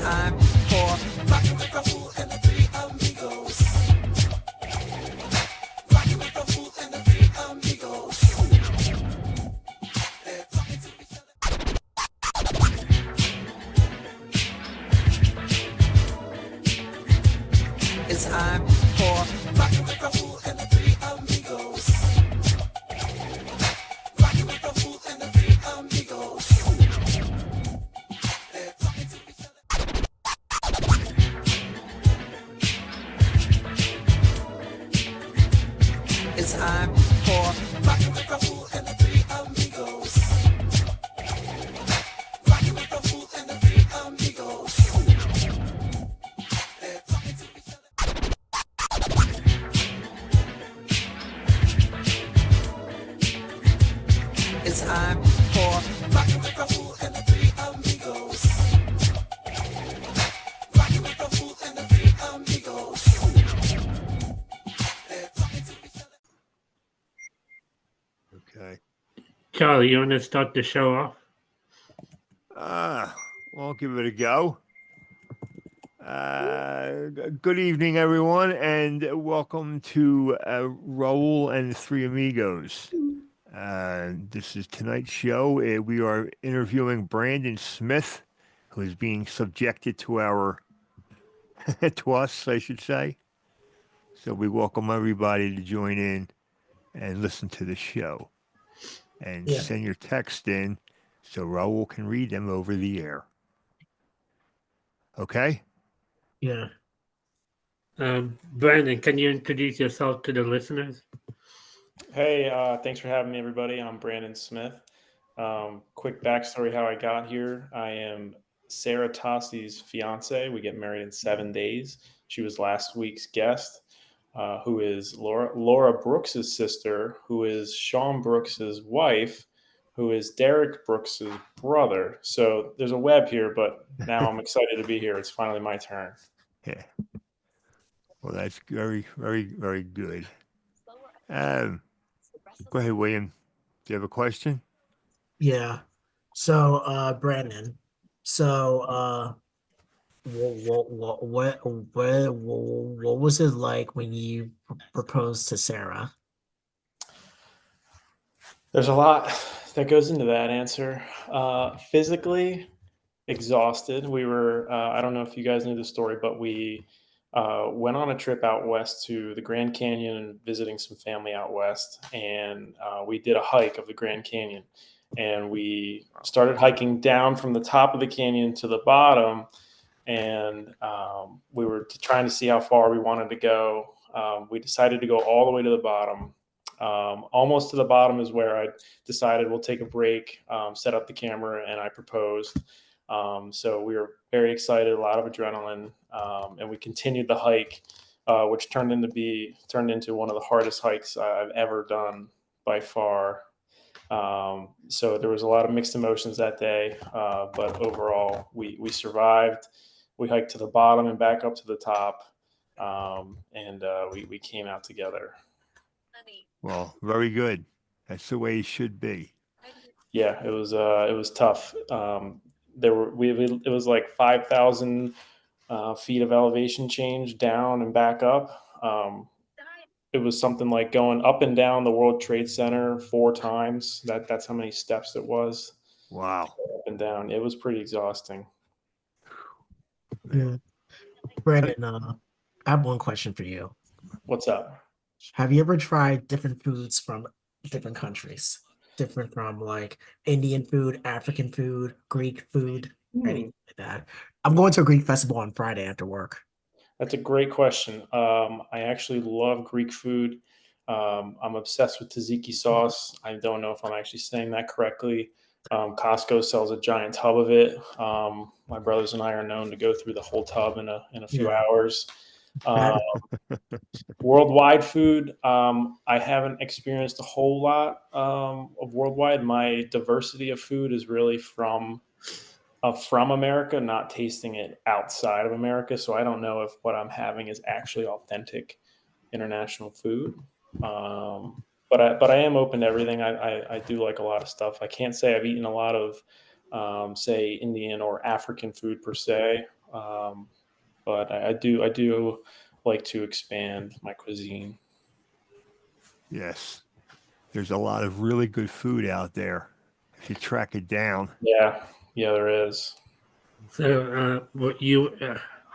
time for Rockin' with Rahul and the three Amigos. Rockin' with Rahul and the three Amigos. They're talking to each other. It's time for Rockin' with Rahul and the three Amigos. Rockin' with Rahul and the three Amigos. They're talking to each other. It's time for Rockin' with Rahul and the three Amigos. Rockin' with Rahul and the three Amigos. They're talking to each other. It's time for Rockin' with Rahul and the three Amigos. Rockin' with Rahul and the three Amigos. They're talking to each other. Okay. Charlie, you want to start the show off? Well, I'll give it a go. Good evening, everyone, and welcome to Rahul and the Three Amigos. This is tonight's show. We are interviewing Brandon Smith, who is being subjected to to us, I should say. So we welcome everybody to join in and listen to the show. And send your text in so Rahul can read them over the air. Okay? Yeah. Brandon, can you introduce yourself to the listeners? Hey, thanks for having me, everybody. I'm Brandon Smith. Quick backstory how I got here. I am Sarah Tossi's fiance. We get married in 7 days. She was last week's guest, who is Laura Brooks's sister, who is Sean Brooks's wife, who is Derek Brooks's brother. So there's a web here, but now I'm excited to be here. It's finally my turn. Yeah. Well, that's very, very, very good. Go ahead, William. Do you have a question? Yeah. So, Brandon. So, what was it like when you proposed to Sarah? There's a lot that goes into that answer. Physically exhausted. We were, I don't know if you guys knew the story, but we went on a trip out west to the Grand Canyon and visiting some family out west. And we did a hike of the Grand Canyon. And we started hiking down from the top of the canyon to the bottom. And we were trying to see how far we wanted to go. We decided to go all the way to the bottom. Almost to the bottom is where I decided we'll take a break, set up the camera, and I proposed. So we were very excited, a lot of adrenaline, and we continued the hike, which turned into one of the hardest hikes I've ever done by far. So there was a lot of mixed emotions that day, but overall we survived. We hiked to the bottom and back up to the top, and we came out together. Well, very good. That's the way it should be. Yeah, it was tough. It was like 5,000 feet of elevation change down and back up. It was something like going up and down the World Trade Center 4 times. That's how many steps it was. Wow. Up and down. It was pretty exhausting. Yeah. Brandon, I have one question for you. What's up? Have you ever tried different foods from different countries? Different from like Indian food, African food, Greek food, anything like that. I'm going to a Greek festival on Friday after work. That's a great question. I actually love Greek food. I'm obsessed with tzatziki sauce. I don't know if I'm actually saying that correctly. Costco sells a giant tub of it. My brothers and I are known to go through the whole tub in a few hours. Worldwide food, I haven't experienced a whole lot of worldwide. My diversity of food is really from America, not tasting it outside of America. So I don't know if what I'm having is actually authentic international food. But I am open to everything. I do like a lot of stuff. I can't say I've eaten a lot of, say, Indian or African food per se. But I do like to expand my cuisine. Yes. There's a lot of really good food out there if you track it down. Yeah, there is. So,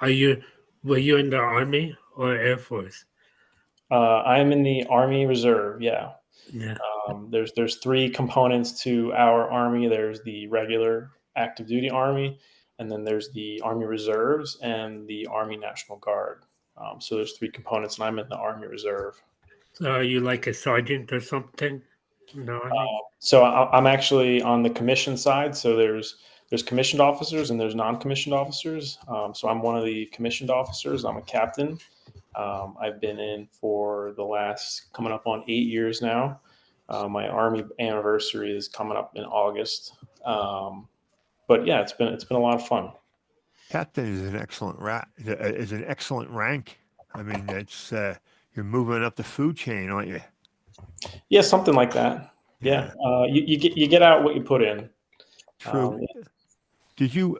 are you were you in the Army or Air Force? I'm in the Army Reserve. Yeah. Yeah. There's three components to our Army. There's the regular active duty Army, and then there's the Army Reserves and the Army National Guard. So there's three components, and I'm in the Army Reserve. So are you like a sergeant or something in the Army? So I'm actually on the commission side. So there's commissioned officers and there's non-commissioned officers. So I'm one of the commissioned officers. I'm a captain. I've been in for the last coming up on 8 years now. My Army anniversary is coming up in August. But yeah, it's been a lot of fun. Captain is an is an excellent rank. I mean, it's you're moving up the food chain, aren't you? Yeah, something like that. Yeah, Yeah, you get out what you put in. true. Did you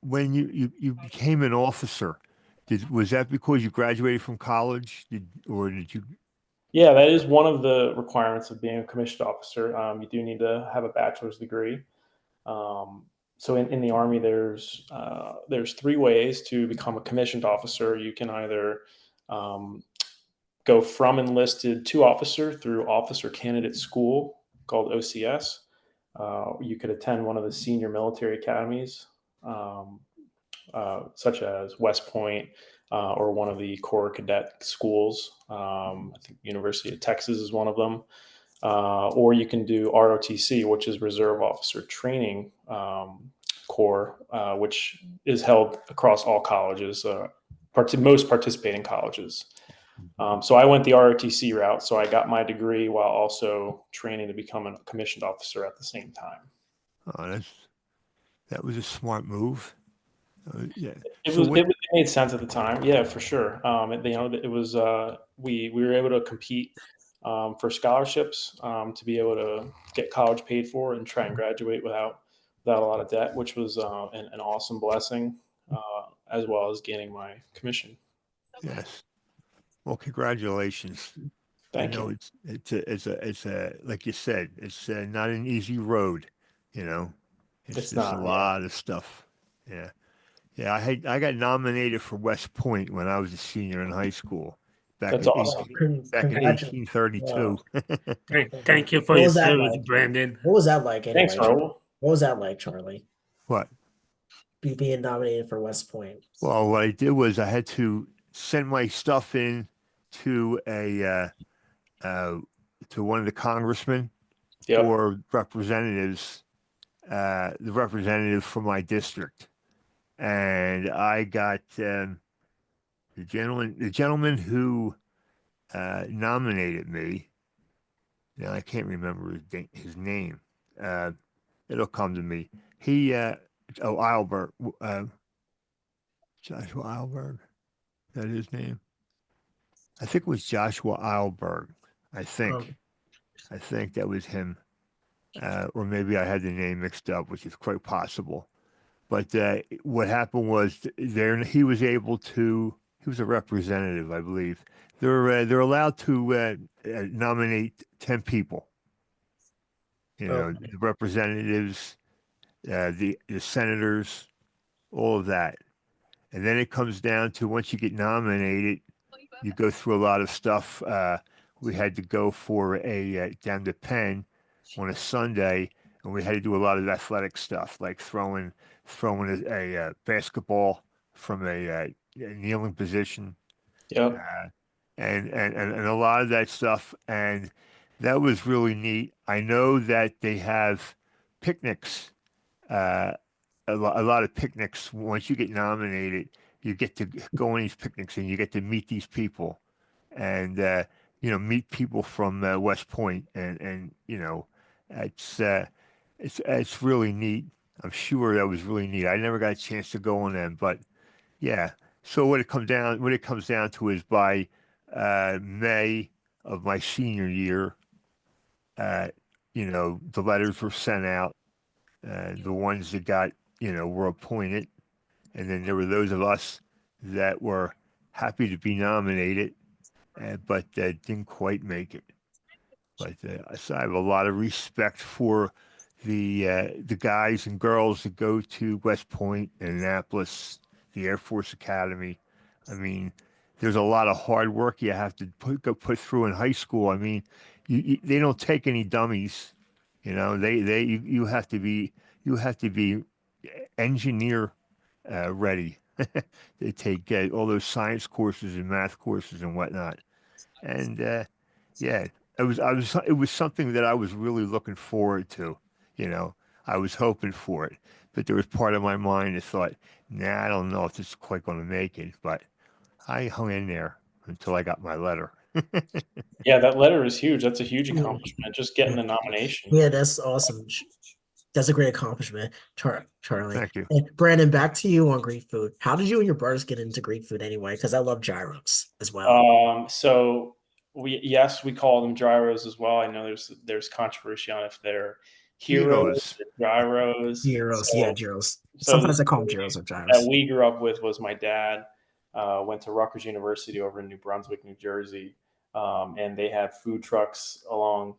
when you became an officer? Was that because you graduated from college? Or did you? Yeah, that is one of the requirements of being a commissioned officer. You do need to have a bachelor's degree. So in the Army, there's three ways to become a commissioned officer. You can either go from enlisted to officer through Officer Candidate School called OCS. You could attend one of the senior military academies, um, such as West Point or one of the Corps Cadet schools. I think University of Texas is one of them. Or you can do ROTC, which is Reserve Officer Training Corps, which is held across all colleges, most participating colleges. So I went the ROTC route. So I got my degree while also training to become a commissioned officer at the same time. Oh, that was a smart move. Yeah. It So was what? it made sense at the time. Yeah, for sure. It was we were able to compete for scholarships to be able to get college paid for and try and graduate without a lot of debt, which was an awesome blessing, as well as gaining my commission. Yes. Well, congratulations. I Thank know you. it's like you said, it's not an easy road. You know, It's there's a not. Yeah, lot of stuff. Yeah. Yeah, I got nominated for West Point when I was a senior in high school back that's in awesome. back in Congratulations. 1832. Thank you for What your was that service, like? Brandon. What was that like Thanks, anyway? Rahul. What was that like, Charlie? What? Being nominated for West Point. Well, what I did was I had to send my stuff in to a uh, to one of the congressmen Yep. or representatives, the representative from my district, and I got the gentleman who nominated me. Now I can't remember his name. Uh, it'll come to me. He Eilberg, Joshua Eilberg. Is that his name? I think it was Joshua Eilberg. I Um, think. I think that was him. Or maybe I had the name mixed up, which is quite possible. But what happened was there he was able to. He was a representative, I believe. They're allowed to nominate 10 people. You know, okay. the representatives, the senators, all of that. And then it comes down to once you get nominated, you go through a lot of stuff. We had to go for a down to Penn on a Sunday, and we had to do a lot of athletic stuff, like throwing a basketball from a kneeling position, Yep. uh, and a lot of that stuff. And that was really neat. I know that they have picnics, uh, a lot of picnics. Once you get nominated, you get to go on these picnics and you get to meet these people and meet people from West Point, and it's it's really neat. I'm sure that was really neat. I never got a chance to go on them, but yeah. So what it comes down to is by May of my senior year, uh, the letters were sent out. The ones that got were appointed, And then there were those of us that were happy to be nominated, but didn't quite make it. But so I have a lot of respect for the guys and girls that go to West Point and Annapolis, the Air Force Academy. I mean, there's a lot of hard work you have to put through in high school. I mean, they don't take any dummies. You know, you have to be engineer ready. They take all those science courses and math courses and whatnot. And yeah, it was something that I was really looking forward to. You know, I was hoping for it, but there was part of my mind that thought, nah, I don't know if this is quite going to make it. But I hung in there until I got my letter. Yeah, that letter is huge. That's a huge Yeah. accomplishment. Just getting the nomination. Yeah, that's awesome. That's a great accomplishment, Charlie. Thank you. And Brandon, back to you on Greek food. How did you and your brothers get into Greek food anyway? Because I love gyros as well. So we call them gyros as well. I know there's controversy on if they're heroes Heroes. or gyros. Gyros, yeah, gyros. So the Sometimes I call them story gyros or that gyros. we grew up with was my dad went to Rutgers University over in New Brunswick, New Jersey, and they had food trucks along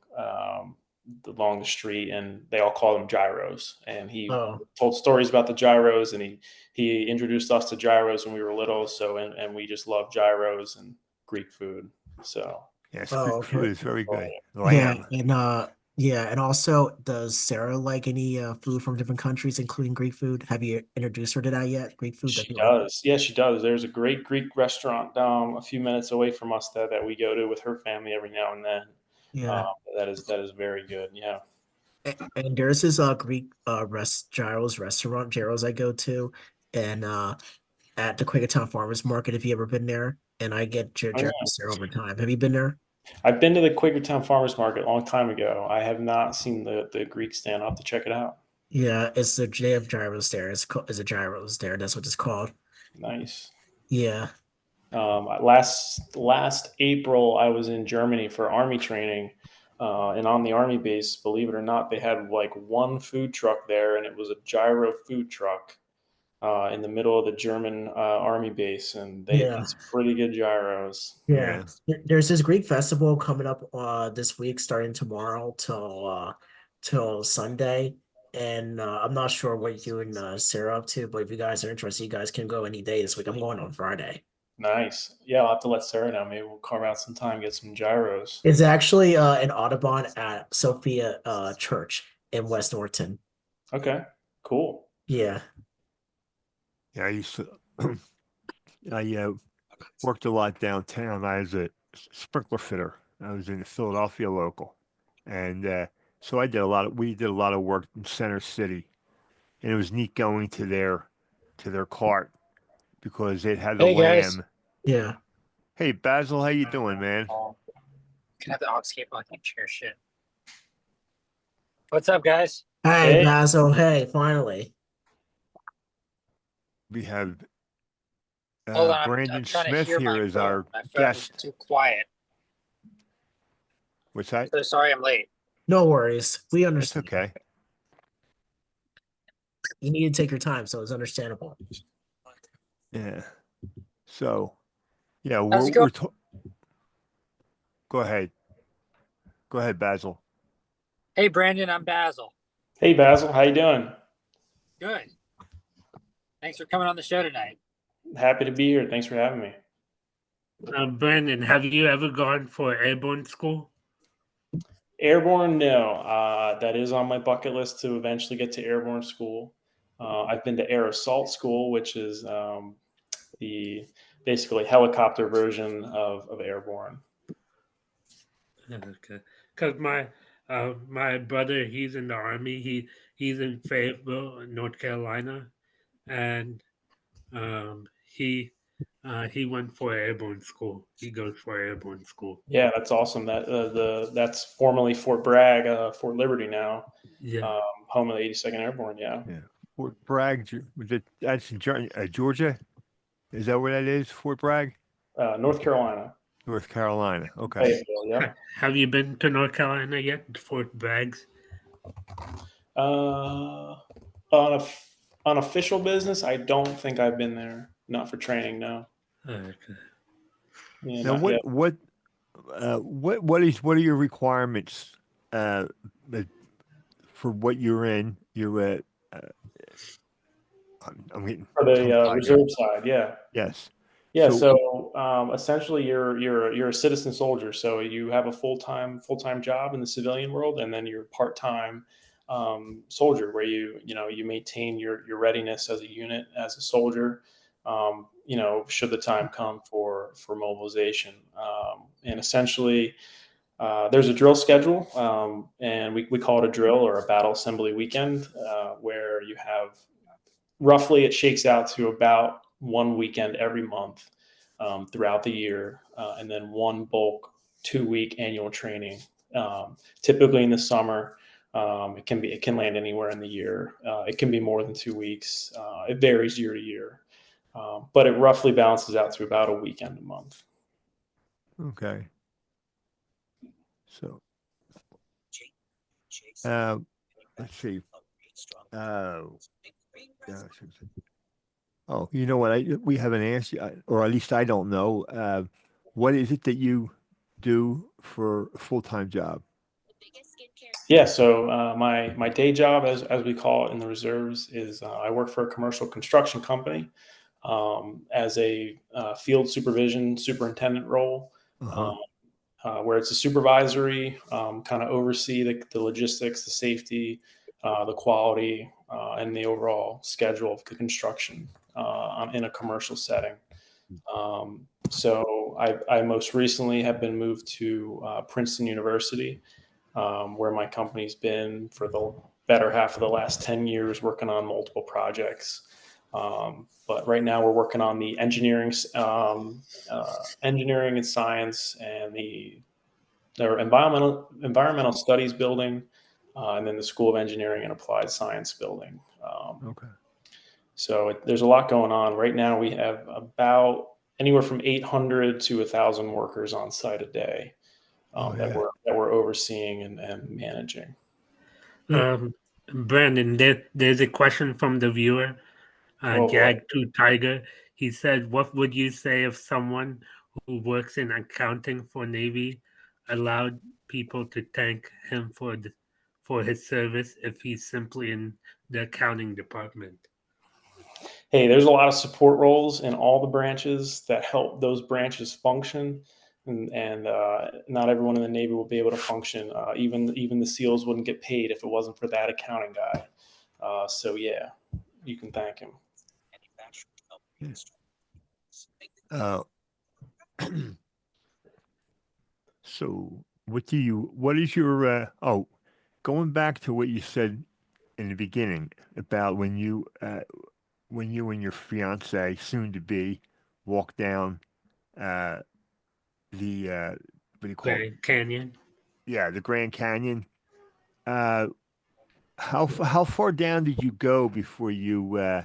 the street, and they all called them gyros. And he Oh, told stories about the gyros, and he introduced us to gyros when we were little. So and we just love gyros and Greek food. So Yes, oh, Greek food okay. is very good. Yeah, Lamb. and also, does Sarah like any food from different countries, including Greek food? Have you introduced her to that yet? Greek food that she you like? does. Yeah, she does. There's a great Greek restaurant a few minutes away from us that we go to with her family every now and then. Yeah. That is very good. Yeah. And there's this Greek gyros restaurant, gyros I go to, and at the Quakertown Farmers Market. If you ever been there, and I get Oh, gyros there over time. Have you been there? I've been to the Quakertown Farmers Market a long time ago. I have not seen the Greek stand. I'll have to check it out. Yeah, it's the they have gyros there. It's a gyros there. That's what it's called. Nice. Yeah. Last April, I was in Germany for Army training, and on the Army base, believe it or not, they had like one food truck there, and it was a gyro food truck in the middle of the German Army base, and they Yeah. had some pretty good gyros. Yeah. Yeah. There's this Greek festival coming up this week, starting tomorrow till Sunday. And I'm not sure what you and Sarah are up to, but if you guys are interested, you guys can go any day this week. I'm going on Friday. Nice. Yeah, I'll have to let Sarah know. Maybe we'll carve out some time, get some gyros. It's actually an Audubon at Sophia Church in West Norton. Okay, cool. Yeah. Yeah, I used to. I worked a lot downtown. I was a sprinkler fitter. I was in the Philadelphia local, and so I did a lot of. We did a lot of work in Center City, and it was neat going to their cart because it had the Hey guys. lamb. Yeah. Hey Basil, how you doing, man? Can I have the aux cable? I can't share shit. What's up, guys? Hey, Hey. Basil. Hey, finally. We have Hold on, I'm Brandon trying to Smith hear my here as phone. our My phone is guest. too quiet. What's that? So sorry I'm late. No worries. We That's understand. okay. You need to take your time, so it's understandable. Yeah. So, yeah, How's it going? Go ahead. Go ahead, Basil. Hey Brandon, I'm Basil. Hey Basil, how you doing? Good. Thanks for coming on the show tonight. Happy to be here. Thanks for having me. Brandon, have you ever gone for airborne school? Airborne, no. That is on my bucket list to eventually get to airborne school. I've been to air assault school, which is the basically helicopter version of airborne. Okay, because my brother, he's in the army. He's in Fayetteville, North Carolina, and he went for airborne school. He goes for airborne school. Yeah, that's awesome. That's formerly Fort Bragg, Fort Liberty now, Yeah. home of the 82nd Airborne. Yeah. Fort Bragg, that's in Georgia? Is that where that is? Fort Bragg? North Carolina. North Carolina. Okay. Fayetteville, yeah. Have you been to North Carolina yet? Fort Bragg? On a Unofficial business, I don't think I've been there. Not for training, no. Okay. Yeah, Now, not yet. what are your requirements uh, for what you're in? You're I'm getting For the tongue-tied here. reserve side, yeah. Yes. Yeah, So- so essentially you're a citizen soldier. So you have a full-time job in the civilian world, and then you're part-time soldier where you maintain your readiness as a unit, as a soldier, should the time come for mobilization. And essentially there's a drill schedule, and we call it a drill or a battle assembly weekend, where you have roughly, it shakes out to about one weekend every month throughout the year, and then one bulk 2-week annual training. Typically in the summer, it can land anywhere in the year. It can be more than 2 weeks. It varies year to year, but it roughly balances out to about a weekend a month. Okay. So, let's see. Oh, you know what? We haven't asked you, or at least I don't know. What is it that you do for a full-time job? Yeah, so my day job, as we call it in the reserves, is I work for a commercial construction company as a field superintendent role, Uh-huh. where it's a supervisory, kind of oversee the logistics, the safety, the quality, and the overall schedule of the construction in a commercial setting. So I most recently have been moved to Princeton University, where my company's been for the better half of the last 10 years, working on multiple projects. But right now we're working on the engineering and science, and their environmental studies building, and then the School of Engineering and Applied Science building. Okay. So there's a lot going on. Right now we have about anywhere from 800 to 1,000 workers on site a day that we're overseeing and managing. Brandon, there's a question from the viewer, Oh, boy. Jag2Tiger. He said, "What would you say if someone who works in accounting for Navy allowed people to thank him for his service if he's simply in the accounting department?" Hey, there's a lot of support roles in all the branches that help those branches function, and not everyone in the Navy will be able to function. Even the SEALs wouldn't get paid if it wasn't for that accounting guy. So yeah, you can thank him. So what is your going back to what you said in the beginning about when you and your fiance, soon to be, walk down the what do you call it? Grand Canyon. Yeah, the Grand Canyon. How far down did you go before you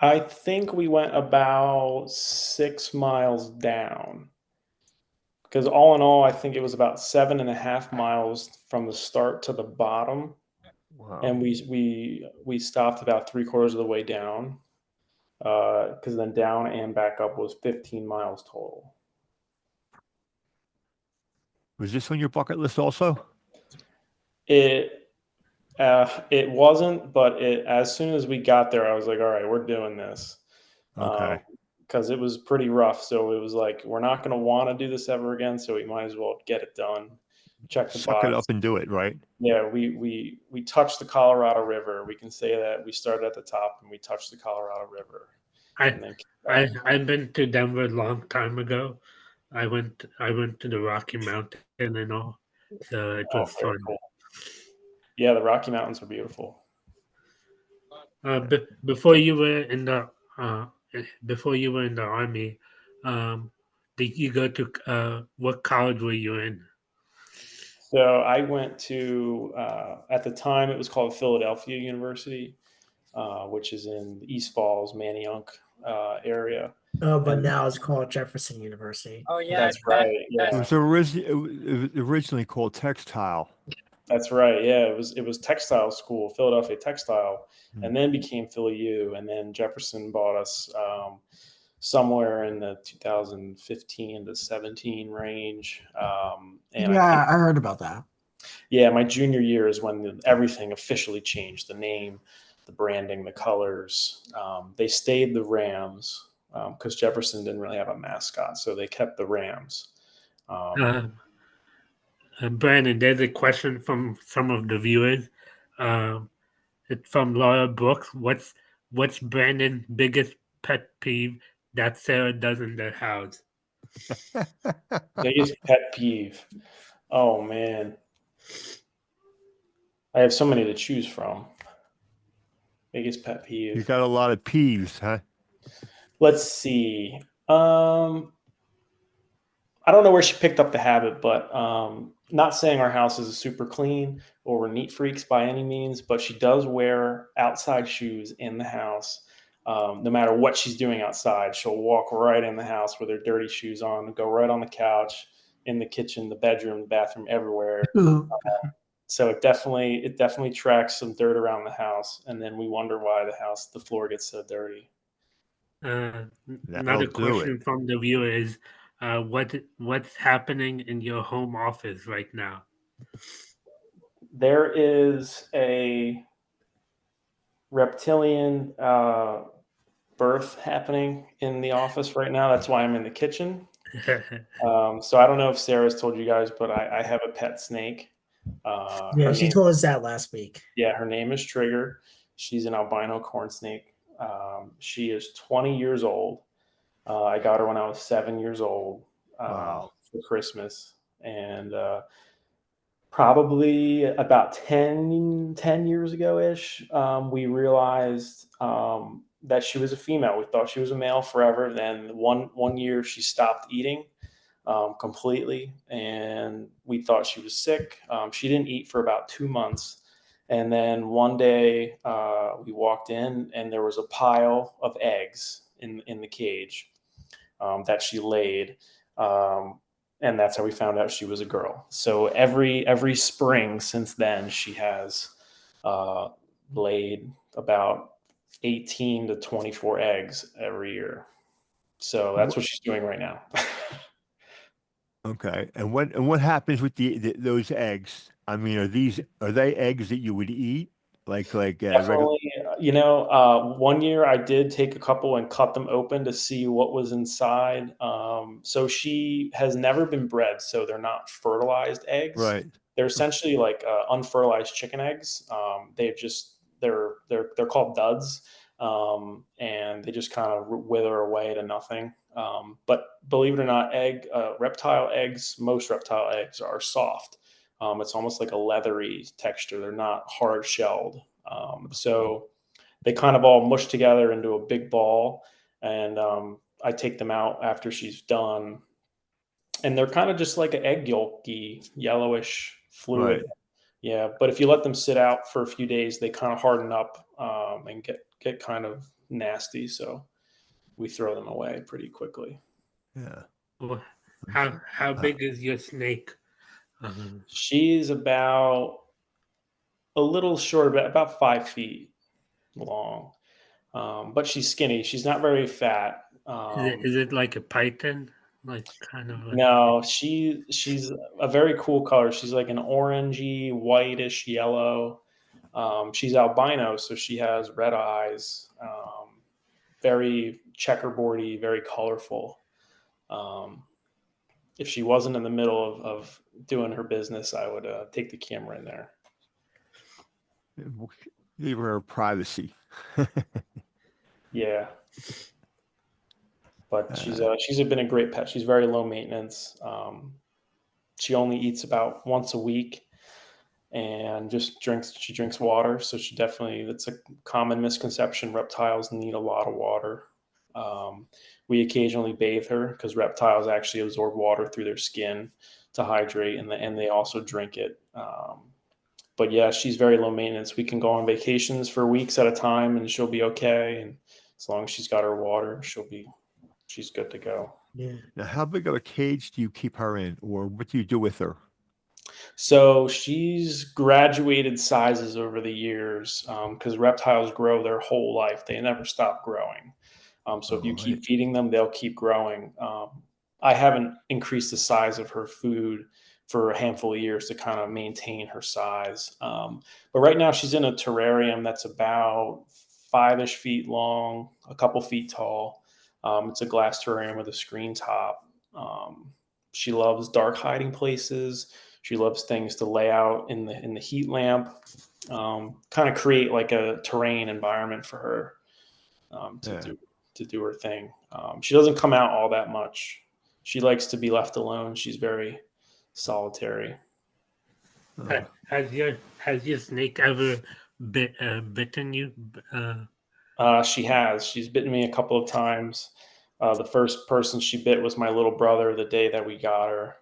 I think we went about 6 miles down, because all in all, I think it was about 7.5 miles from the start to the bottom, wow. and we stopped about 3/4 of the way down, because then down and back up was 15 miles total. Was this on your bucket list also? It wasn't, but as soon as we got there, I was like, all right, we're doing this. Okay. Because it was pretty rough. So it was like, we're not going to want to do this ever again. So we might as well get it done. Check the Suck it box. up and do it, right? Yeah, we touched the Colorado River. We can say that we started at the top and we touched the Colorado River. I've been to Denver a long time ago. I went to the Rocky Mountain and all, so it was fun. Cool. Yeah, the Rocky Mountains are beautiful. Before you were in the army, did you go to what college were you in? So I went to at the time it was called Philadelphia University, which is in the East Falls, Manayunk area. Oh, but now it's called Jefferson University. Oh yeah, That's right. Yeah. It was originally called Textile. That's right. Yeah, it was textile school, Philadelphia Textile, Hmm. and then became Philly U, and then Jefferson bought us somewhere in the 2015 to 17 range. And I Yeah, think I heard about that. yeah, my junior year is when everything officially changed: the name, the branding, the colors. They stayed the Rams because Jefferson didn't really have a mascot, so they kept the Rams. Uh, Brandon, there's a question from some of the viewers. Um, it's from Laura Brooks. What's Brandon's biggest pet peeve that Sarah does in their house? Biggest pet peeve. Oh man, I have so many to choose from. Biggest pet You peeve. got a lot of peeves, huh? Let's see. I don't know where she picked up the habit, but not saying our house is super clean or we're neat freaks by any means, but she does wear outside shoes in the house. No matter what she's doing outside, she'll walk right in the house with her dirty shoes on, go right on the couch, in the kitchen, the bedroom, the bathroom, everywhere. So it definitely tracks some dirt around the house, and then we wonder why the floor gets so dirty. That'll Another do it. question from the viewer is, what's happening in your home office right now? There is a reptilian birth happening in the office right now. That's why I'm in the kitchen. So I don't know if Sarah's told you guys, but I have a pet snake. Yeah, Her she name, told us that last week. yeah, her name is Trigger. She's an albino corn snake. She is 20 years old. I got her when I was 7 years old Wow. for Christmas, and probably about 10 years ago ish, we realized that she was a female. We thought she was a male forever. Then one year she stopped eating completely, and we thought she was sick. She didn't eat for about 2 months. And then one day we walked in, and there was a pile of eggs in the cage that she laid. And that's how we found out she was a girl. So every spring since then, she has laid about 18 to 24 eggs every year. So that's what she's doing right now. Okay. And what happens with those eggs? I mean, are they eggs that you would eat? Like regular? Definitely, one year I did take a couple and cut them open to see what was inside. So she has never been bred, so they're not fertilized eggs. Right. They're essentially like unfertilized chicken eggs. They're called duds, and they just kind of wither away to nothing. But believe it or not, most reptile eggs are soft. It's almost like a leathery texture. They're not hard shelled. So they kind of all mush together into a big ball. And I take them out after she's done. And they're kind of just like an egg yolky, yellowish fluid. Right. Yeah. But if you let them sit out for a few days, they kind of harden up and get kind of nasty. So we throw them away pretty quickly. Yeah. Well, how big is your snake? She's about a little short, about 5 feet long, but she's skinny. She's not very fat. Is it like a python? Like kind of like No, she's a very cool color. She's like an orangey, whitish yellow. She's albino, so she has red eyes. Very checkerboardy, very colorful. Um, if she wasn't in the middle of doing her business, I would take the camera in there. Leave her privacy. Yeah, but she's been a great pet. She's very low maintenance. She only eats about once a week, and she drinks water. So that's a common misconception. Reptiles need a lot of water. We occasionally bathe her because reptiles actually absorb water through their skin to hydrate, and they also drink it. But yeah, she's very low maintenance. We can go on vacations for weeks at a time, and she'll be okay. And as long as she's got her water, she's good to go. Yeah. Now, how big of a cage do you keep her in, or what do you do with her? So she's graduated sizes over the years because reptiles grow their whole life. They never stop growing. So if you All right. keep feeding them, they'll keep growing. I haven't increased the size of her food for a handful of years to kind of maintain her size. But right now she's in a terrarium that's about 5-ish feet long, a couple feet tall. It's a glass terrarium with a screen top. She loves dark hiding places. She loves things to lay out in the heat lamp, kind of create like a terrain environment for her to Yeah. do her thing. She doesn't come out all that much. She likes to be left alone. She's very solitary. Uh, Has your snake ever bitten you? She has. She's bitten me a couple of times. The first person she bit was my little brother the day that we got her.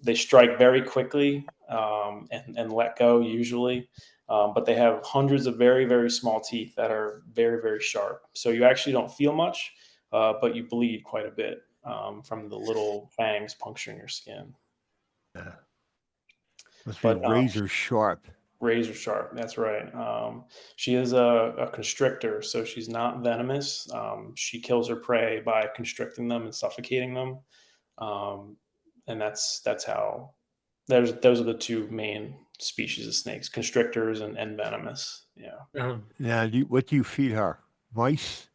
They strike very quickly and let go usually, but they have hundreds of very, very small teeth that are very, very sharp. So you actually don't feel much, but you bleed quite a bit from the little fangs puncturing your skin. yeah. Must be But razor sharp. razor sharp, that's right. She is a constrictor, so she's not venomous. She kills her prey by constricting them and suffocating them. Um, and that's how those are the two main species of snakes: constrictors and venomous. Yeah. Now, what do you feed her? Mice?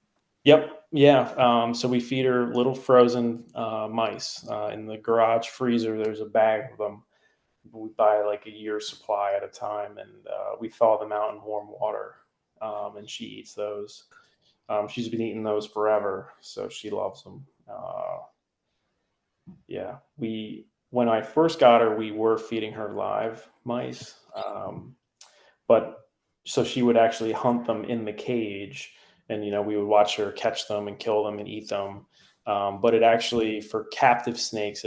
Yep. Yeah. So we feed her little frozen mice in the garage freezer. There's a bag of them. We buy like a year's supply at a time, and we thaw them out in warm water, and she eats those. She's been eating those forever, so she loves them. Yeah, when I first got her, we were feeding her live mice, but so she would actually hunt them in the cage, and we would watch her catch them and kill them and eat them. But it actually, for captive snakes,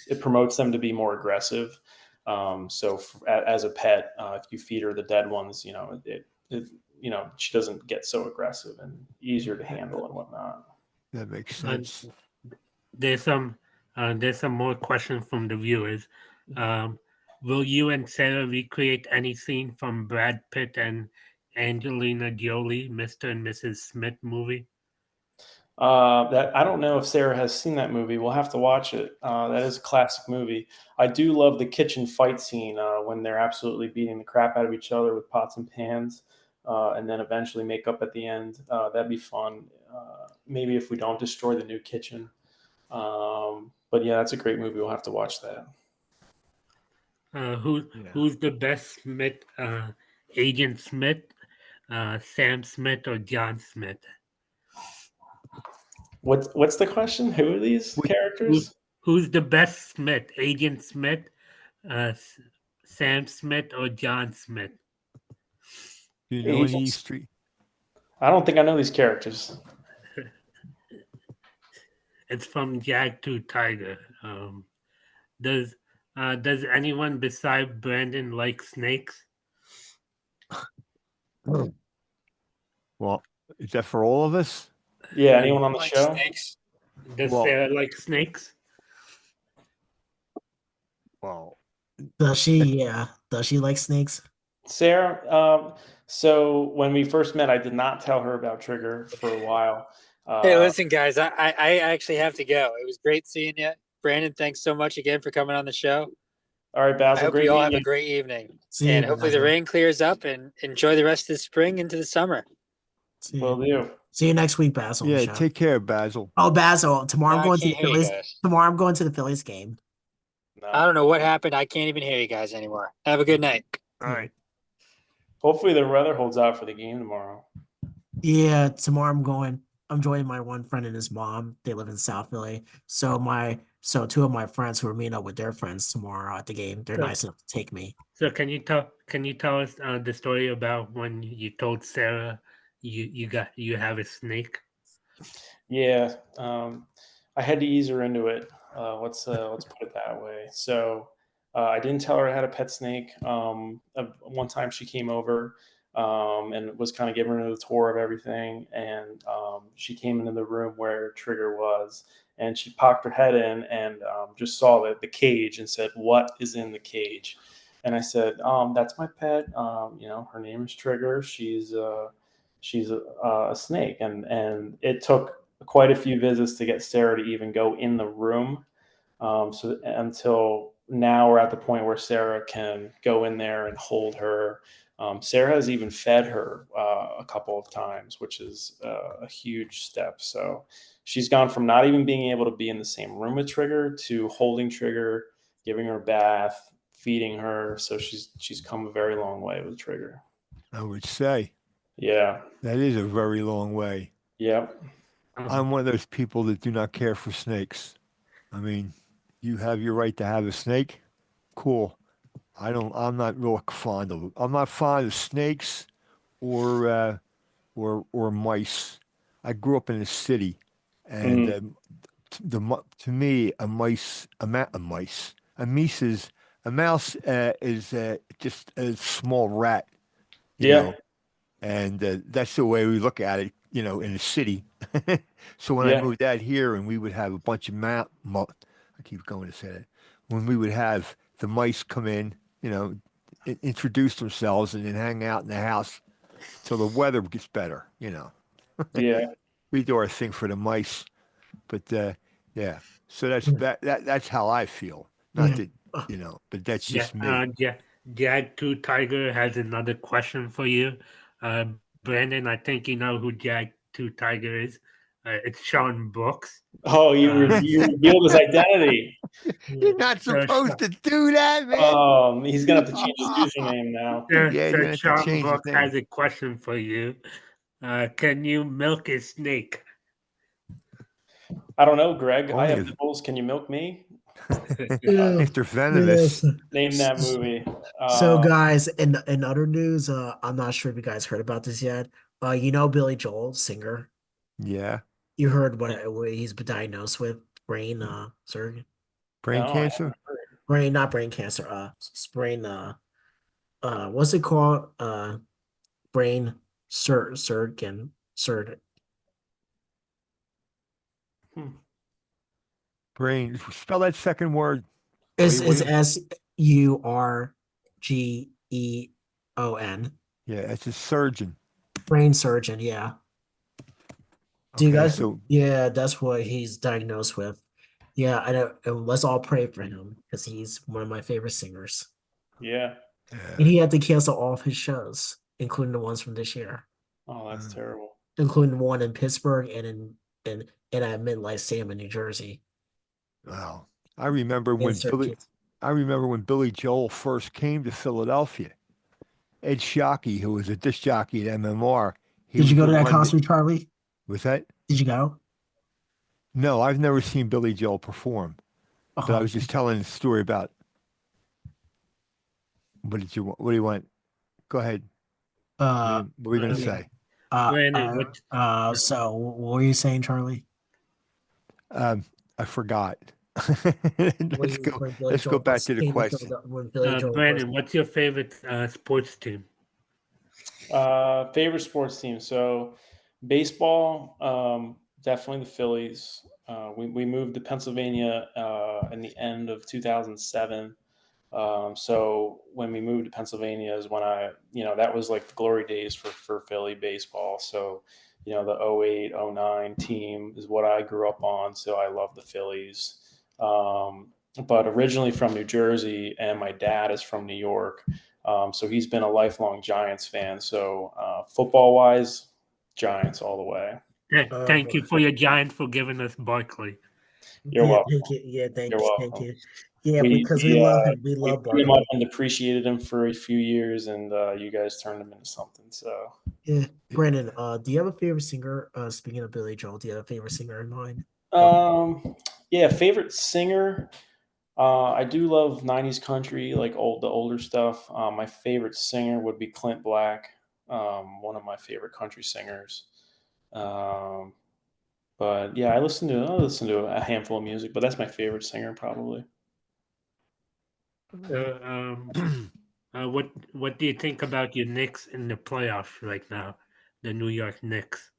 it promotes them to be more aggressive. So as a pet, if you feed her the dead ones, she doesn't get so aggressive and easier to handle and whatnot. That makes And sense. there's some more questions from the viewers. Will you and Sarah recreate any scene from Brad Pitt and Angelina Jolie, Mr. and Mrs. Smith movie? That I don't know if Sarah has seen that movie. We'll have to watch it. That is a classic movie. I do love the kitchen fight scene when they're absolutely beating the crap out of each other with pots and pans, and then eventually make up at the end. That'd be fun. Maybe if we don't destroy the new kitchen. But yeah, that's a great movie. We'll have to watch that. Yeah. Who's the best Smith? Agent Smith, Sam Smith, or John Smith? What's the question? Who are these characters? Who's the best Smith? Agent Smith, Sam Smith, or John Smith? Do you know any Agents? street? I don't think I know these characters. It's from Jag to Tiger. Does anyone beside Brandon like snakes? Well, is that for all of us? Yeah, anyone on the Like show? snakes. Does Well- Sarah like snakes? Well, Does she? Yeah. Does she like snakes? Sarah, so when we first met, I did not tell her about Trigger for a while. Hey, listen, guys, I actually have to go. It was great seeing you. Brandon, thanks so much again for coming on the show. All right, I Basil, hope great you all meeting have a you. great evening. See And you, hopefully the Basil. rain clears up and enjoy the rest of the spring into the summer. See you. Will do. See you next week, Basil. yeah, Michelle. take care, Basil. Oh, Basil. Tomorrow I'm I going to can't the hear you Phillies. guys. Tomorrow I'm going to the Phillies game. I don't know what happened. I can't even hear you guys anymore. Have a good night. All right. Hopefully the weather holds out for the game tomorrow. Yeah, tomorrow I'm going. I'm joining my one friend and his mom. They live in South Philly. So two of my friends who are meeting up with their friends tomorrow at the game. They're Good. nice enough to take me. So can you tell us the story about when you told Sarah you have a snake? Yeah, I had to ease her into it. Let's put it that way. So I didn't tell her I had a pet snake. One time she came over and was kind of giving her the tour of everything, and she came into the room where Trigger was, and she popped her head in and just saw the cage and said, "What is in the cage?" And I said, "That's my pet. Her name is Trigger. She's a snake." And it took quite a few visits to get Sarah to even go in the room. So until now, we're at the point where Sarah can go in there and hold her. Sarah has even fed her a couple of times, which is a huge step. So she's gone from not even being able to be in the same room with Trigger to holding Trigger, giving her a bath, feeding her. So she's come a very long way with Trigger. I would say Yeah. that is a very long way. Yep. I'm one of those people that do not care for snakes. I mean, you have your right to have a snake. Cool. I'm not real fond of. I'm not fond of snakes or or mice. I grew up in the city, and to me, a mice is a mouse is just a small rat, you Yeah. know, and that's the way we look at it, in the city. So when I Yeah. moved out here, and we would have a bunch of I keep going to say that, when we would have the mice come in, introduce themselves, and then hang out in the house till the weather gets better. Yeah. We do our thing for the mice, but yeah. So that's how I feel. Not Yeah. that but that's Yeah, just me. Jag 2 Tiger has another question for you. Brandon, I think you know who Jag 2 Tiger is. It's Sean Brooks. Oh, you revealed his identity. You're not So, supposed to do that, man. He's gonna have to change his username now. Yeah, you're gonna have to Sean change his Brooks name. has a question for you. Can you milk a snake? I don't know, Greg. I Only have if nipples. Can you milk me? Yeah. if they're venomous. Yes. Name that movie. So guys, in other news, I'm not sure if you guys heard about this yet. Billy Joel, singer. Yeah. You heard what he's been diagnosed with? Brain surgery. Brain No, I haven't cancer? heard. Brain, not brain cancer, brain what's it called? Brain surgeon. Brain. Spell that second word. Is Wait, is SURGEON. Yeah, it's a surgeon. Brain surgeon, yeah. Do you Okay, guys? so Yeah, that's what he's diagnosed with. Yeah, I know. And let's all pray for him because he's one of my favorite singers. Yeah. And he had to cancel all of his shows, including the ones from this year, Oh, that's terrible. including one in Pittsburgh and at Midlight Stadium in New Jersey. wow. I remember when Insert Billy kids. I remember when Billy Joel first came to Philadelphia. Ed Shockey, who was a disc jockey at MMR, he Did you was go the to that one concert, Charlie? was that? Did you go? No, I've never seen Billy Joel perform. But I Oh, was just telling a story about what do you want? Go ahead. uh, What were you gonna yeah. say? Brandon, So what were you saying, Charlie? I forgot. When Let's you go when Billy let's go Joel back first to the came to question. Philadelphia, when Billy Joel first. Brandon, what's your favorite sports team? Favorite sports team. So baseball, definitely the Phillies. We moved to Pennsylvania in the end of 2007. So when we moved to Pennsylvania is when that was like the glory days for Philly baseball. So, the 08, 09 team is what I grew up on. So I love the Phillies. But originally from New Jersey, and my dad is from New York. So he's been a lifelong Giants fan. So football wise, Giants all the way. Thank you for your Giant for giving us Barkley. You're welcome. Thank you. Yeah, You're thank welcome. you. Yeah, We because we love him. We we love put him up Barkley. and depreciated him for a few years, and you guys turned him into something. So Yeah, Brandon. Do you have a favorite singer? Speaking of Billy Joel, do you have a favorite singer in mind? yeah, favorite singer. I do love '90s country, like the older stuff. My favorite singer would be Clint Black, one of my favorite country singers. Um, but yeah, I listen to a handful of music, but that's my favorite singer probably. What do you think about your Knicks in the playoffs right now? The New York Knicks.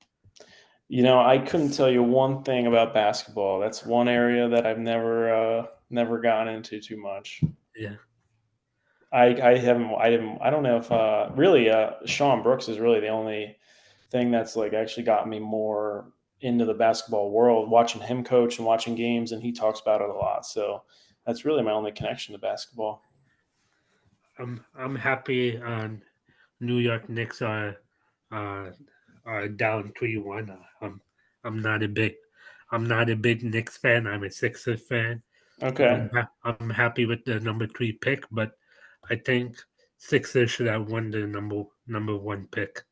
I couldn't tell you one thing about basketball. That's one area that I've never gotten into too much. Yeah. I don't know if really Sean Brooks is really the only thing that's like actually got me more into the basketball world, watching him coach and watching games, and he talks about it a lot. So that's really my only connection to basketball. I'm happy New York Knicks uh, are down 3-1. I'm not a big I'm not a big Knicks fan. I'm a Sixers fan. Okay. I'm happy with the number 3 pick, but I think Sixers should have won the number 1 pick.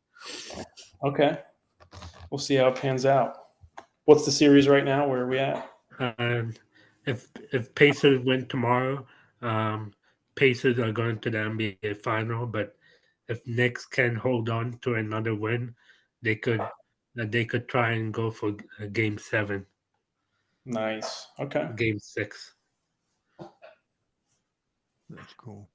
Okay. We'll see how it pans out. What's the series right now? Where are we at? Um, if Pacers win tomorrow, Pacers are going to the NBA final. But if Knicks can hold on to another win, they could try and go for Game 7, Nice. Okay. Game 6. That's cool.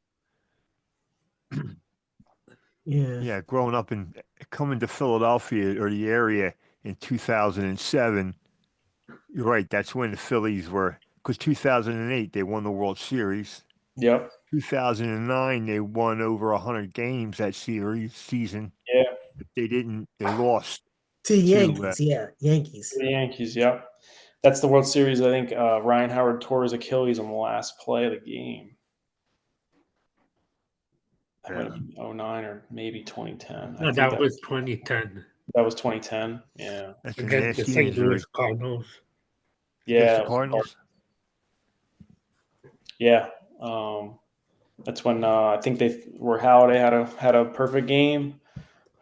Yeah. Yeah, growing up and coming to Philadelphia or the area in 2007, you're right. That's when the Phillies were, because 2008 they won the World Series. Yep. 2009 they won over 100 games that season. Yeah. But they lost To the Yankees, Yankees. The Yankees. Yep. That's the World Series. I think Ryan Howard tore his Achilles on the last play of the game. That might have been 09 or maybe 2010. No, that was 2010 That was 2010. Yeah. That's a against the nasty St. injury. Louis Cardinals. Yeah. Against that the was Cardinals. Yeah. That's when I think Halliday had a perfect game.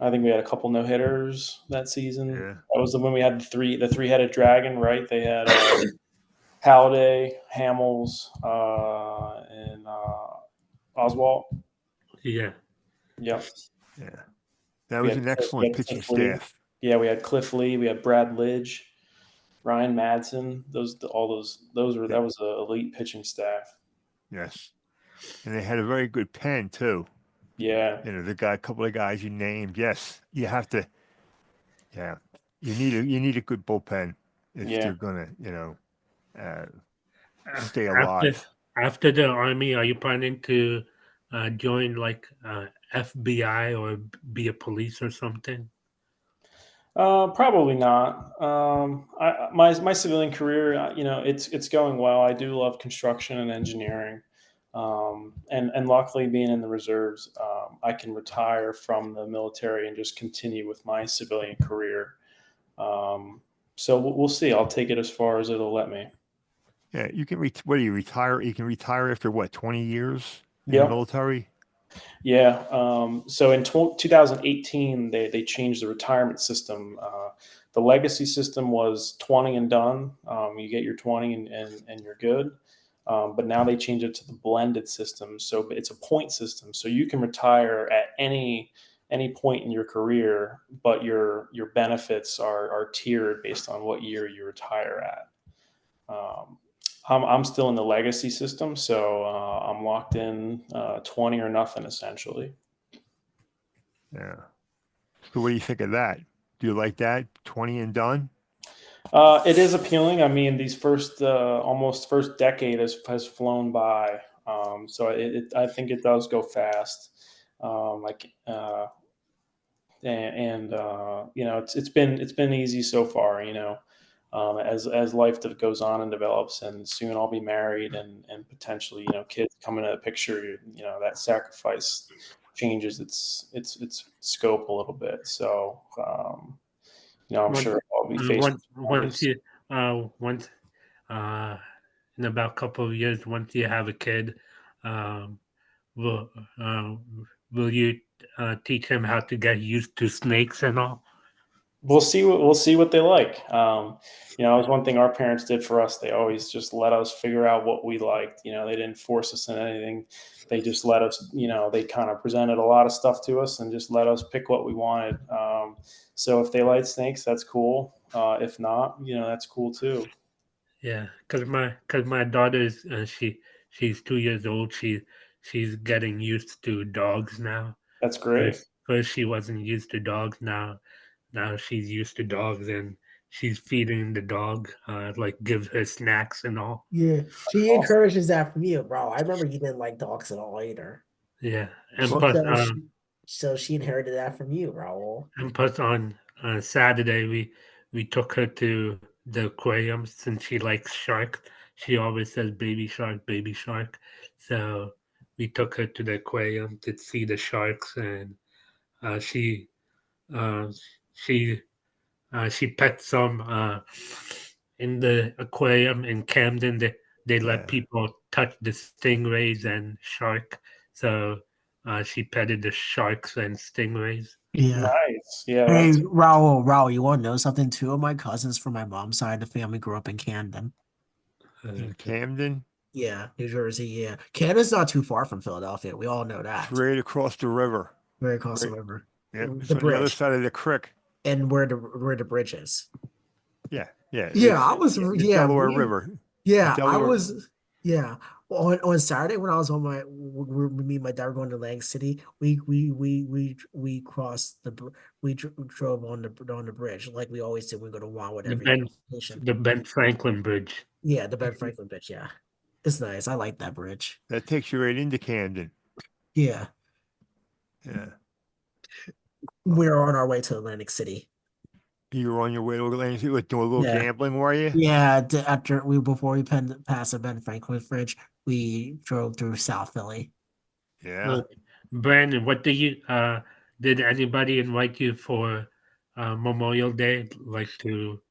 I think we had a couple no hitters that season. Yeah. That was when we had the 3-headed dragon, right? They had Halliday, Hamels, and Oswalt. Yeah. Yep. Yeah. That We was had an excellent pitching Cliff Lee. staff. Yeah, we had Cliff Lee, we had Brad Lidge, Ryan Madsen. Those were Yeah. that was an elite pitching staff. Yes. And they had a very good pen too. Yeah. The couple of guys you named. Yes, you have to. Yeah, you need a good bullpen if Yeah. they're gonna, stay After alive. after the Army, are you planning to join like FBI or be a police or something? Probably not. My civilian career, it's going well. I do love construction and engineering, and luckily being in the reserves, I can retire from the military and just continue with my civilian career. So we'll see. I'll take it as far as it'll let me. Yeah, you can. What do you retire? You can retire after what? 20 years in the Yep. military. Yeah. So in 2018, they changed the retirement system. The legacy system was 20 and done. You get your 20 and you're good. But now they changed it to the blended system. So it's a point system. So you can retire at any point in your career, but your benefits are tiered based on what year you retire at. I'm still in the legacy system, so I'm locked in 20 or nothing essentially. Yeah. So what do you think of that? Do you like that? 20 and done? It is appealing. I mean, these almost first decade has flown by. So I think it does go fast. It's been easy so far. As life goes on and develops, and soon I'll be married and potentially kids come into the picture. That sacrifice changes its scope a little bit. So I'm Once, sure I'll be facing once challenges. you once in about a couple of years, once you have a kid, um, will uh, will you teach him how to get used to snakes and all? We'll see what they like. It was one thing our parents did for us. They always just let us figure out what we liked. They didn't force us in anything. They just let us. They kind of presented a lot of stuff to us and just let us pick what we wanted. So if they like snakes, that's cool. If not, that's cool too. Yeah, because my daughter is she's 2 years old. She's getting used to dogs now. That's great. First she wasn't used to dogs. Now she's used to dogs, and she's feeding the dog, like give her snacks and all. Yeah, she Awesome. encourages that from you, bro. I remember you didn't like dogs at all either. Yeah, and So, plus, so she, so she inherited that from you, Raul. on Saturday we took her to the aquarium since she likes sharks. She always says baby shark, baby shark. So we took her to the aquarium to see the sharks, and uh, she uh, she she pet some in the aquarium in Camden. They let Yeah. people touch the stingrays and shark. So she petted the sharks and stingrays. Yeah. Nice. Yeah, Hey, that's Raul, you want to know something? Two of my cousins from my mom's side of the family grew up in Camden. In Okay. Camden, Yeah, New Jersey. Yeah, Camden's not too far from Philadelphia. We all know it's that. right across the river. Very across the Right. river, Yeah, it's the on the other bridge, side of the creek. and where the bridge is. Yeah, yeah. Yeah, It's I was. the Yeah, Delaware River. The yeah, I Delaware. was. Yeah, on Saturday when I was on my, me and my dad were going to Lang City. We crossed we drove on the bridge like we always do. We go to Wildwood The every Ben station. the Ben Franklin Bridge. Yeah, the Ben Franklin bridge. Yeah, it's nice. I like that bridge. That takes you right into Camden. Yeah, Yeah. we're on our way to Atlantic City. You were on your way to Atlantic City, like, doing a little Yeah. gambling, were you? Yeah, before we passed the Ben Franklin bridge, we drove through South Philly. Yeah. Brandon, what did anybody invite you for Memorial Day, like to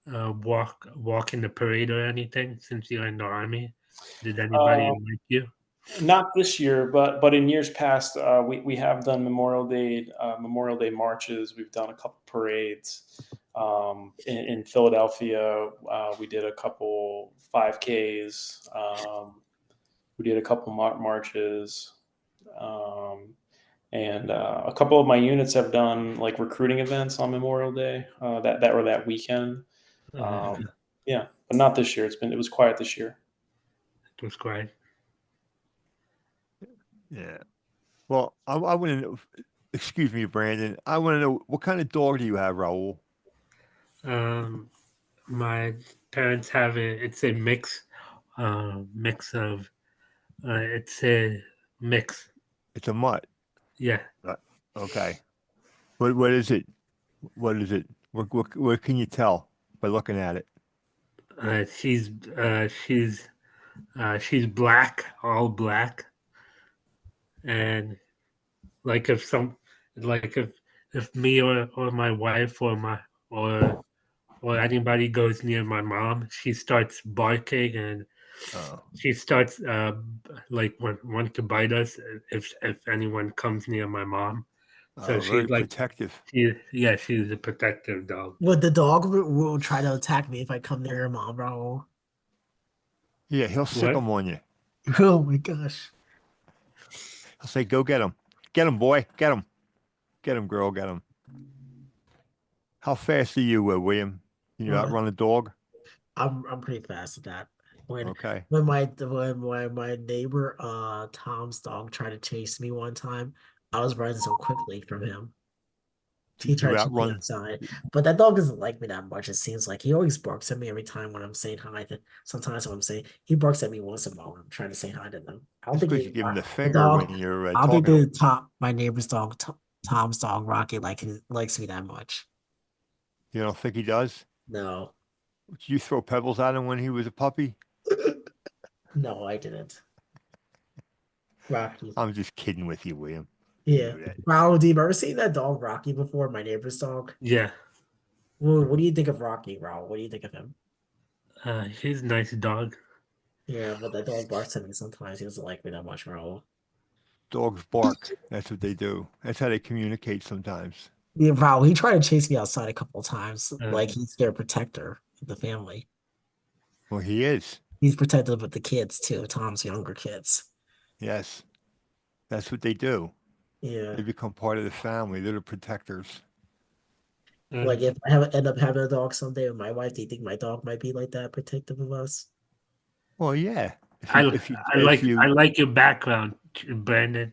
walk in the parade or anything since you're in the army? Did anybody invite you? not this year, but in years past, we have done Memorial Day marches. We've done a couple parades in Philadelphia. We did a couple 5Ks. We did a couple marches. And a couple of my units have done like recruiting events on Memorial Day that weekend. Yeah, but not this year. It was quiet this year. It was great. Yeah. Well, I want to know, excuse me, Brandon. I want to know, what kind of dog do you have, Raul? My parents have it's a mix of it's a mix. It's a mutt. Yeah. Okay. What is it? What is it? What can you tell by looking at it? She's she's black, all black, and like if me or my wife or or anybody goes near my mom, she starts barking and Oh, she starts like want to bite us if anyone comes near my mom. So very she's like protective. she's a protective dog. Would the dog will try to attack me if I come near your mom, bro? Yeah, he'll sick What? them on you. Oh my gosh. He'll say, "Go get him, boy, get him, girl, get him." How fast are you, William? Can you outrun a dog? I'm pretty fast at that. Okay. When my neighbor Tom's dog tried to chase me one time, I was running so quickly from him. He You tried to chase me outrun. outside, but that dog doesn't like me that much. It seems like he always barks at me every time when I'm saying hi. Sometimes when I'm saying he barks at me once in a while when I'm trying to say hi to them. I don't That's think because you give him the the finger dog. when you're I don't think talking. my neighbor's dog, Tom's dog, Rocky, likes me that much. You don't think he does? No, Did you throw pebbles at him when he was a puppy? no, I didn't. Rocky. I'm just kidding with you, William. Yeah. Do that. Raul, do you ever seen that dog Rocky before? My neighbor's dog. Yeah. What do you think of Rocky, Raul? What do you think of him? He's a nice dog. Yeah, but that dog barks at me sometimes. He doesn't like me that much, Raul. Dogs bark. That's what they do. That's how they communicate sometimes. Yeah, Raul, he tried to chase me outside a couple of times. Uh, Like he's their protector of the family. Well, he is. He's protective of the kids too, Tom's younger kids. Yes. That's what they do. Yeah. They become part of the family. They're the protectors. Like if I end up having a dog someday with my wife, do you think my dog might be like that, protective of us? Well, yeah. I like your background, Brandon.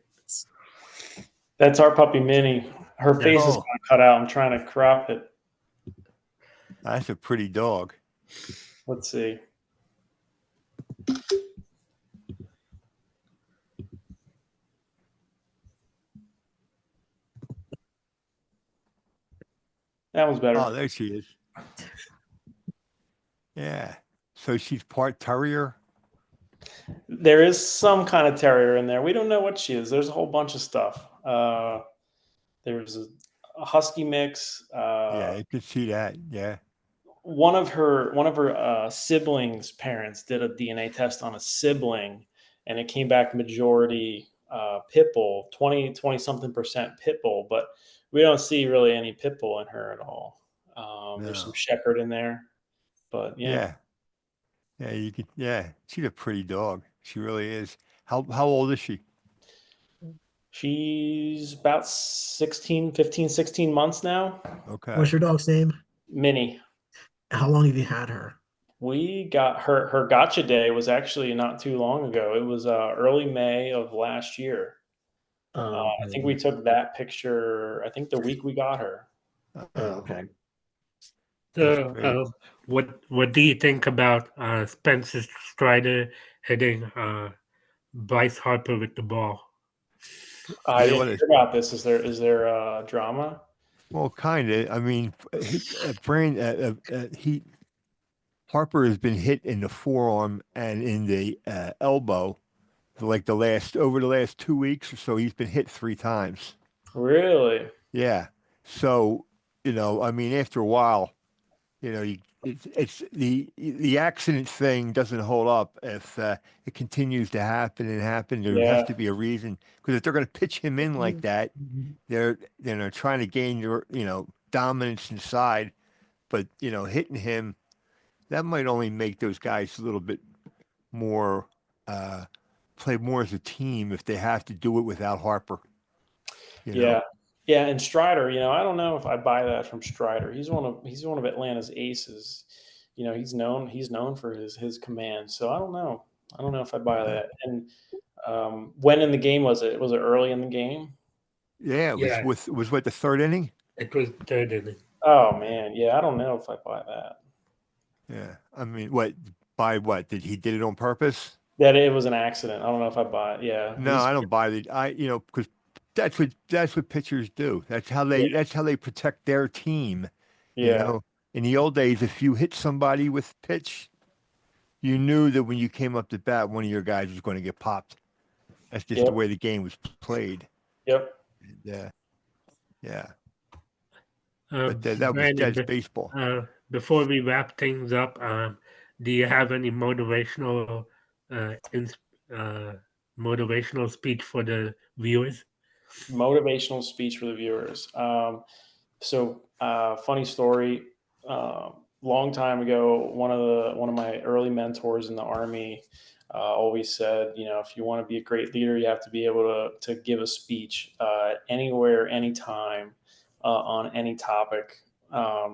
That's our puppy Minnie. Her face is Oh. kind of cut out. I'm trying to crop it. That's a pretty dog. Let's see. That one's better. Oh, there she is. Yeah. So she's part terrier. There is some kind of terrier in there. We don't know what she is. There's a whole bunch of stuff. There's a husky mix. Yeah, you could see that. Yeah. One of her siblings' parents did a DNA test on a sibling, and it came back majority pit bull, 20 something percent pit bull, but we don't see really any pit bull in her at all. There's some No. shepherd in there, but Yeah. Yeah, you could. Yeah, she's a pretty dog. She really is. How old is she? she's about 15, 16 months now. Okay. What's your dog's name? Minnie. How long have you had her? We got her gotcha day was actually not too long ago. It was early May of last year. I think we took that picture, I think the week we got her. Okay. That's So, great. what do you think about Spencer Strider hitting Bryce Harper with the ball? I You know didn't what? hear about this. Is there drama? Well, kind of. I mean, Harper has been hit in the forearm and in the elbow for like over the last 2 weeks or so. He's been hit 3 times. Really? Yeah. So, I mean, after a while, it's the accident thing doesn't hold up if it continues to happen and happen. There has Yeah. to be a reason, because if they're going to pitch him in like that, they're trying to gain your dominance inside, but hitting him, that might only make those guys a little bit more play more as a team if they have to do it without Harper. Yeah. Yeah, and Strider, I don't know if I buy that from Strider. He's one of Atlanta's aces. He's known for his command. So I don't know. I don't know if I buy that. And when in the game was it? Was it early in the game? Yeah, it was Yeah. was what, the third inning? It was third inning. Oh man, yeah, I don't know if I buy that. Yeah. I mean, by what? Did it on purpose? That it was an accident. I don't know if I buy it. Yeah. No, I don't buy it. Because that's what pitchers do. That's how they protect their team. Yeah. In the old days, if you hit somebody with pitch, you knew that when you came up to bat, one of your guys was going to get popped. That's just the Yep. way the game was played. Yep. Yeah. Yeah. Um, But Brandon, that's be- baseball. before we wrap things up, do you have any motivational motivational speech for the viewers? Motivational speech for the viewers. Funny story. Long time ago, one of my early mentors in the Army always said, if you want to be a great leader, you have to be able to give a speech anywhere, anytime, on any topic.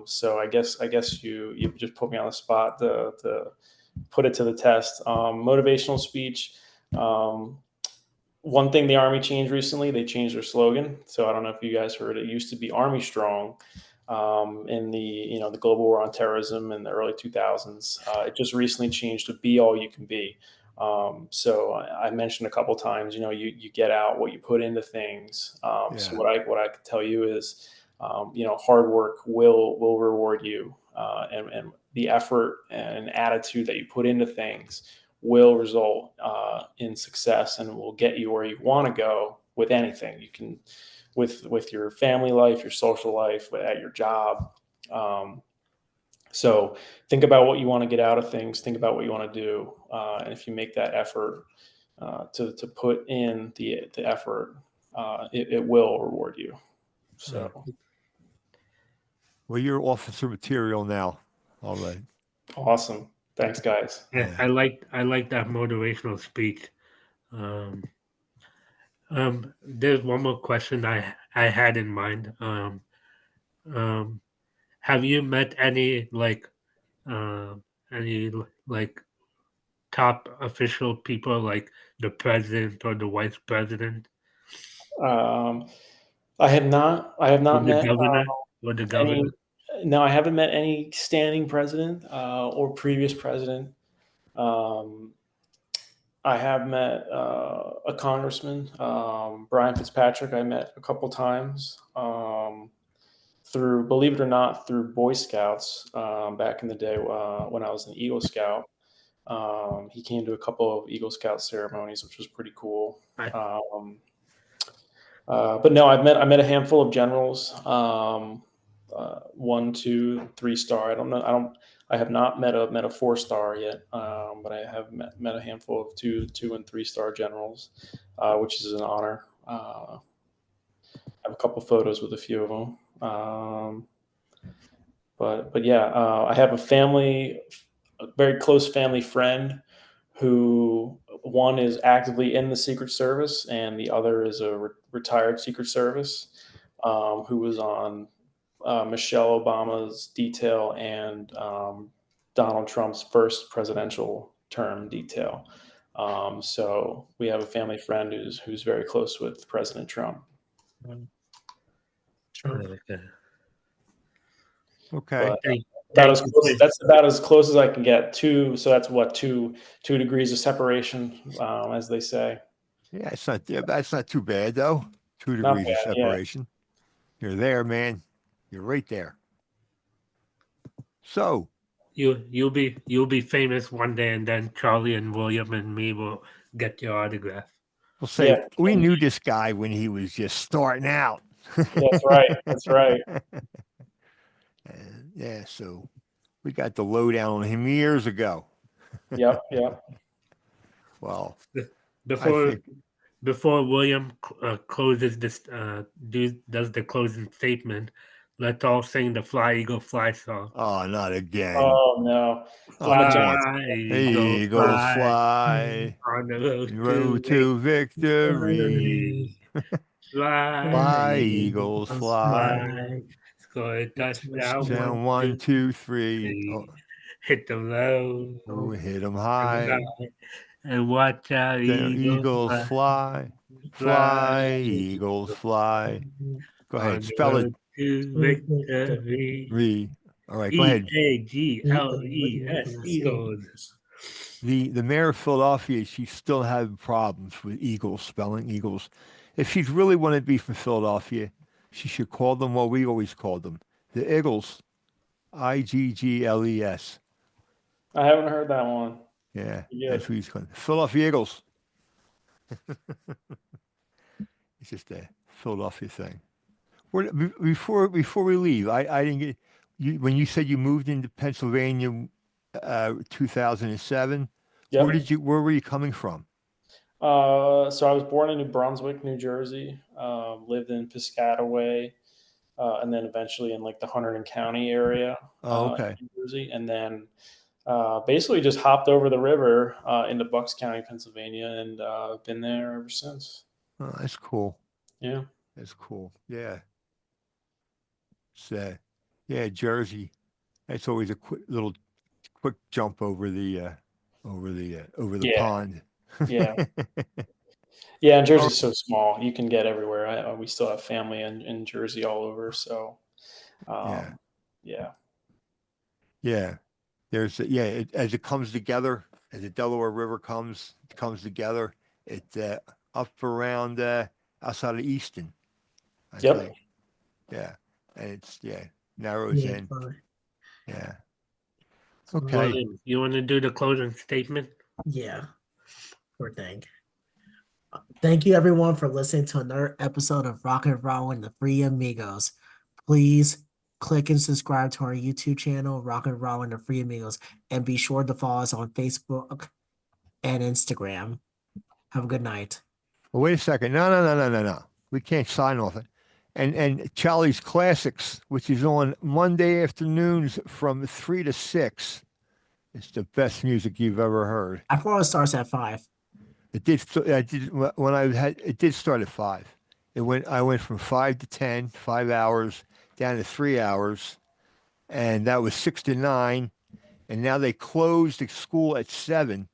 So I guess you just put me on the spot to put it to the test. Motivational speech. One thing the Army changed recently, they changed their slogan. So I don't know if you guys heard, it used to be Army Strong in the global war on terrorism in the early 2000s. It just recently changed to Be All You Can Be. So I mentioned a couple times, you get out what you put into things. So what I could tell you is, hard work will reward you, and the effort and attitude that you put into things will result in success and will get you where you want to go with anything. You can, with your family life, your social life, at your job. So think about what you want to get out of things. Think about what you want to do, and if you make that effort to put in the effort, it will reward you. So Well, you're officer material now. All right. awesome. Thanks, guys. Yeah, I like that motivational speech. There's one more question I had in mind. Have you met any like top official people like the president or the vice president I have not or the met governor or the any. governor? No, I haven't met any standing president or previous president. I have met a congressman, Brian Fitzpatrick. I met a couple times through, believe it or not, through Boy Scouts back in the day when I was an Eagle Scout. He came to a couple of Eagle Scout ceremonies, which was pretty cool. Right. But no, I met a handful of generals, 1, 2, 3 star. I don't know. I have not met a 4-star yet, but I have met a handful of 2 and 3-star generals, which is an honor. I have a couple photos with a few of them. But yeah, I have a very close family friend who, one is actively in the Secret Service and the other is a retired Secret Service, who was on Michelle Obama's detail and Donald Trump's first presidential term detail. So we have a family friend who's very close with President Trump. Okay. But that's about as close as I can get. So that's what 2 degrees of separation, as they say. Yeah, that's not too bad though. 2 Not degrees of bad, yeah. separation. You're there, man. You're right there. So You'll be famous one day, and then Charlie and William and me will get your autograph. we'll say Yeah. we knew this guy when he was just starting out. That's right. That's right. And, yeah, so we got the lowdown on him years ago. Yep. Well, Before think- before William closes this, does the closing statement, let's all sing the "Fly Eagle Fly" song. oh, not again. Oh no. Oh, I'm a come on. Fly, Eagles fly on the road to victory. Fly, Fly, Eagles, fly. fly, score a touchdown. Down 1, 2, 3. Oh, Hit them low, we hit them hit 'em high. high, and watch out, The Eagles Eagles fly. fly, Eagles fly. Go ahead, On the spell it. road to victory. All right, go ahead. EAGLES, Eagles. The mayor of Philadelphia, she still had problems with Eagles, spelling Eagles. If she'd really want to be from Philadelphia, she should call them what we always called them, the Eagles, Iggles. I haven't heard that one. Yeah, Yeah. that's what he's calling Philadelphia Eagles. It's just a Philadelphia thing. Before we leave, I didn't get you when you said you moved into Pennsylvania, 2007. Yep. Where were you coming from? So I was born in New Brunswick, New Jersey. Lived in Piscataway, and then eventually in like the Hunterdon County area. Oh, okay. In New Jersey, and then basically just hopped over the river into Bucks County, Pennsylvania, and been there ever since. Oh, that's cool. Yeah. That's cool. Yeah. So, yeah, Jersey. That's always a quick jump over the Yeah. pond. Yeah. Yeah, and Jersey's so small; you can get everywhere. We still have family in Jersey all over, so yeah. There's as it comes together, as the Delaware River comes together, it's up around outside of Easton. I Yep. think. Yeah, and it's narrows in. Yeah. Okay. William, you want to do the closing statement? Yeah. Poor thing. Thank you everyone for listening to another episode of Rockin' Rahul and the Three Amigos. Please click and subscribe to our YouTube channel, Rockin' Rahul and the Three Amigos, and be sure to follow us on Facebook and Instagram. Have a good night. Well, wait a second. No. We can't sign off it. And Charlie's Classics, which is on Monday afternoons from 3 to 6. It's the best music you've ever heard. I thought it starts at 5. It did. It did start at 5. I went from 5 to 10, 5 hours down to 3 hours, and that was 6 to 9. And now they closed the school at 7.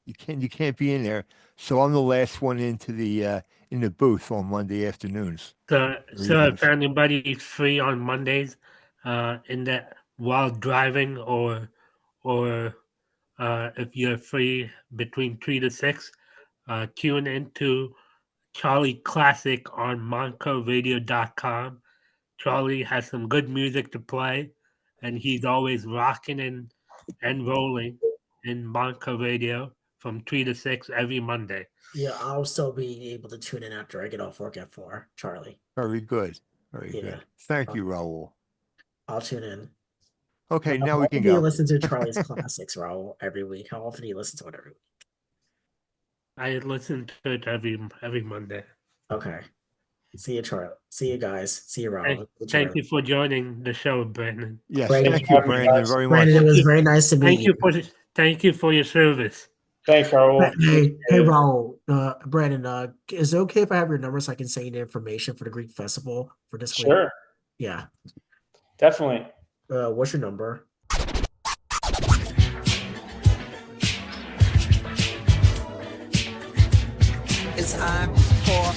You can't be in there. So I'm the last one into the in the booth on Monday afternoons. So if anybody's free on Mondays, in that while driving or if you're free between 3 to 6, tune into Charlie Classic on MoncoRadio.com. Charlie has some good music to play, and he's always rocking and rolling in Monco Radio from 3 to 6 every Monday. Yeah, I'll still be able to tune in after I get off work at 4, Charlie. Very good. Very Yeah. good. Thank you, Raul. I'll tune in. Okay, How now we often can do you go. listen to Charlie's Classics, Raul, every week? How often do you listen to it every week? I listen to it every Monday. Okay. See you, Charlie. See you guys. See you, Raul. Thank you for joining the show, Brandon. Yes, Brandon, thank you, Brandon, very much. Brandon, it was very nice to meet you. Thank you for your service. Thanks, Rahul. Hey, Raul, Brandon, is it okay if I have your number so I can send you the information for the Greek festival for this week? Sure, Yeah. definitely. What's your number? It's time for